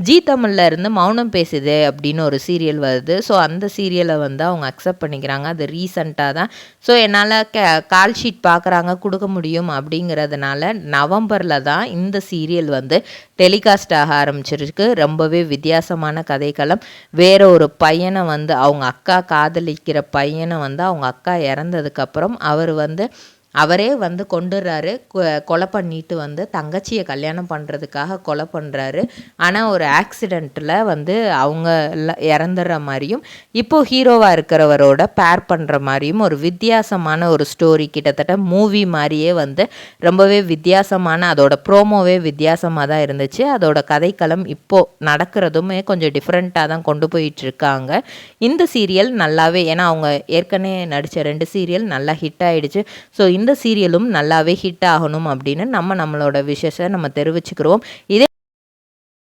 ஜீ தமிழ்ல இருந்து மௌனம் பேசுதே அப்படின்னு ஒரு சீரியல் வருது. ஸோ அந்த சீரியலை வந்து அவங்க அக்செப்ட் பண்ணிக்கிறாங்க. அது ரீசெண்டாக தான். ஸோ என்னால் கால் ஷீட் பார்க்குறாங்க கொடுக்க முடியும் அப்படிங்கிறதுனால நவம்பரில் தான் இந்த சீரியல் வந்து டெலிகாஸ்ட் ஆக ஆரம்பிச்சிருக்கு. ரொம்பவே வித்தியாசமான கதைக்களம். வேற ஒரு பையனை வந்து அவங்க அக்கா காதலிக்கிற பையனை வந்து அவங்க அக்கா இறந்ததுக்கப்புறம் அவரே வந்து கொண்டுடுறாரு. கொலை பண்ணிட்டு வந்து தங்கச்சியை கல்யாணம் பண்ணுறதுக்காக கொலை பண்ணுறாரு. ஆனால் ஒரு ஆக்சிடெண்ட்டில் வந்து அவங்க இறந்துடுற மாதிரியும் இப்போது ஹீரோவாக இருக்கிறவரோட பேர் பண்ணுற மாதிரியும் ஒரு வித்தியாசமான ஒரு ஸ்டோரி, கிட்டத்தட்ட மூவி மாதிரியே வந்து ரொம்பவே வித்தியாசமான, அதோட ப்ரோமோவே வித்தியாசமாக தான் இருந்துச்சு. அதோட கதைக்களம் இப்போது நடக்கிறதுமே கொஞ்சம் டிஃப்ரெண்ட்டாக தான் கொண்டு போயிட்டுருக்காங்க. இந்த சீரியல் நல்லாவே, ஏன்னா அவங்க ஏற்கனவே நடித்த 2 சீரியல் நல்லா ஹிட் ஆகிடுச்சு. ஸோ இந்த சீரியலும் நல்லாவே ஹிட் ஆகணும் அப்படின்னு நம்மளோட விஷஸை நம்ம தெரிவிச்சுக்கிறோம். இதே